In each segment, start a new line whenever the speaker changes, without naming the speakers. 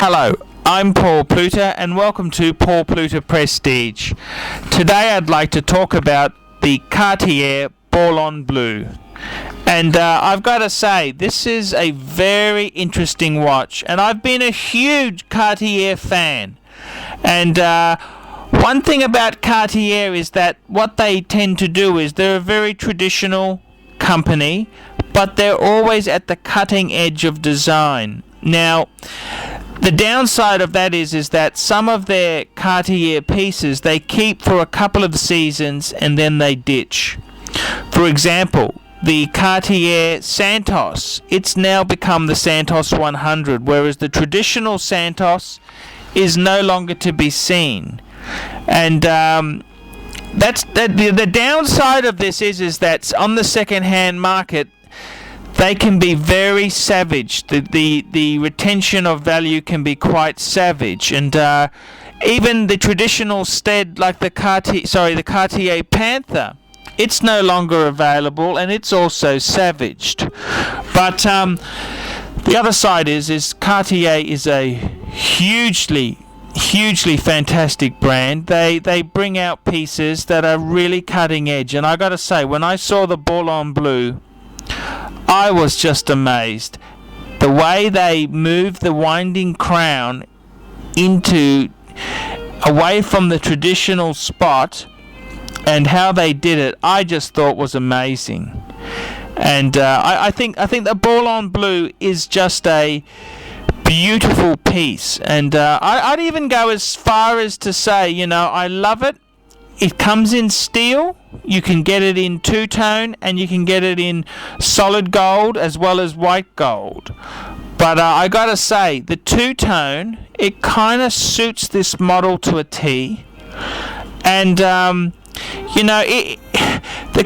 Hello, I'm Paul Pluta and welcome to Paul Pluta Prestige. Today I'd like to talk about the Cartier Ballon Bleu. And I've got to say, this is a very interesting watch, and I've been a huge Cartier fan. And one thing about Cartier is that what they tend to do is they're a very traditional company, but they're always at the cutting edge of design. Now, the downside of that is that some of their Cartier pieces they keep for a couple of seasons and then they ditch. For example, the Cartier Santos, it's now become the Santos 100, whereas the traditional Santos is no longer to be seen. And the downside of this is that on the second-hand market, they can be very savage. The retention of value can be quite savage, and even the traditional stud like the Cartier Panther, it's no longer available, and it's also savaged. But the other side is Cartier is a hugely fantastic brand. They bring out pieces that are really cutting edge, and I got to say, when I saw the Ballon Bleu, I was just amazed. The way they moved the winding crown away from the traditional spot, and how they did it, I just thought was amazing. And I think the Ballon Bleu is just a beautiful piece. And I'd even go as far as to say, I love it. It comes in steel. You can get it in two-tone, and you can get it in solid gold as well as white gold. But I gotta say, the two-tone, it kind of suits this model to a T. And the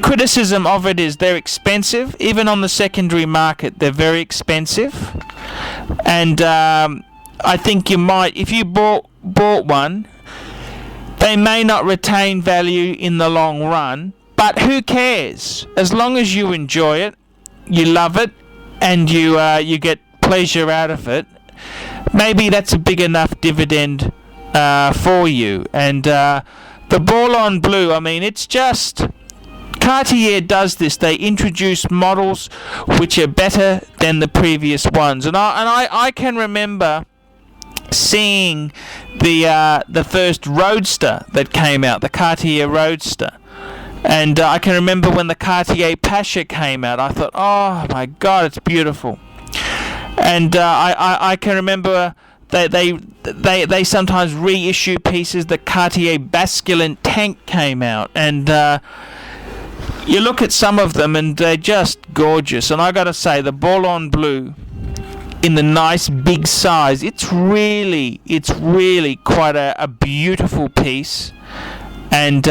criticism of it is they're expensive. Even on the secondary market, they're very expensive. And I think you might, if you bought one, they may not retain value in the long run, but who cares? As long as you enjoy it, you love it, and you get pleasure out of it, maybe that's a big enough dividend for you. And the Ballon Bleu, I mean, it's just Cartier does this. They introduce models which are better than the previous ones, and I can remember seeing the first Roadster that came out, the Cartier Roadster, and I can remember when the Cartier Pasha came out. I thought, oh my God, it's beautiful. And I can remember they sometimes reissue pieces. The Cartier Basculin Tank came out, and you look at some of them and they're just gorgeous. And I got to say, the Ballon Bleu, in the nice big size, it's really quite a beautiful piece. And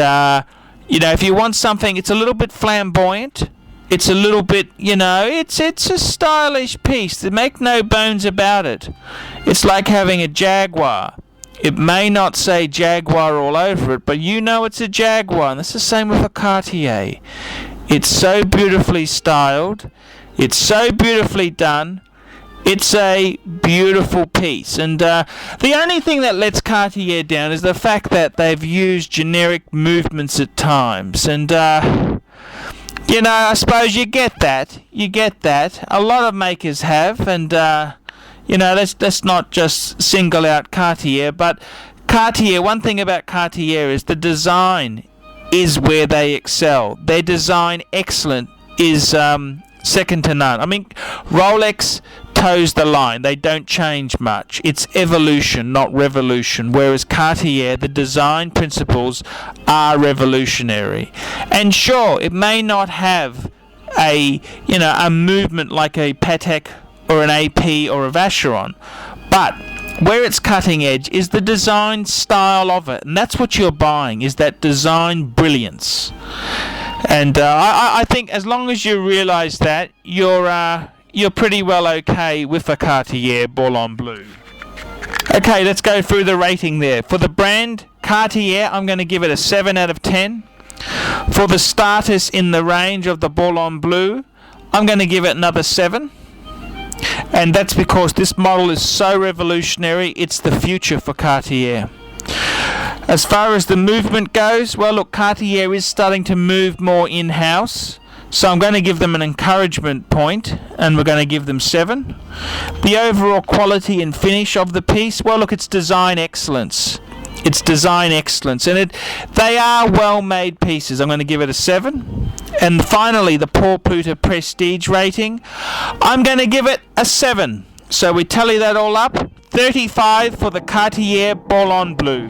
if you want something, it's a little bit flamboyant, it's a little bit, it's a stylish piece. Make no bones about it. It's like having a Jaguar. It may not say Jaguar all over it, but it's a Jaguar. And it's the same with a Cartier. It's so beautifully styled, it's so beautifully done. It's a beautiful piece, and the only thing that lets Cartier down is the fact that they've used generic movements at times, and I suppose you get that. A lot of makers have, and let's not just single out Cartier, but Cartier, one thing about Cartier is the design is where they excel. Their design excellent is second to none. I mean, Rolex toes the line. They don't change much. It's evolution, not revolution. Whereas Cartier, the design principles are revolutionary. And sure, it may not have a movement like a Patek or an AP or a Vacheron, but where it's cutting edge is the design style of it, and that's what you're buying, is that design brilliance. And I think as long as you realize that, you're pretty well okay with a Cartier Ballon Bleu. Okay, let's go through the rating there. For the brand Cartier, I'm going to give it a 7 out of 10. For the status in the range of the Ballon Bleu, I'm going to give it another 7. And that's because this model is so revolutionary. It's the future for Cartier. As far as the movement goes, well, look, Cartier is starting to move more in-house. So I'm going to give them an encouragement point, and we're going to give them 7. The overall quality and finish of the piece, well, look, it's design excellence. It's design excellence, and they are well-made pieces. I'm going to give it a 7. And finally, the Paul Pluta Prestige rating, I'm going to give it a 7. So we tally that all up, 35 for the Cartier Ballon Bleu.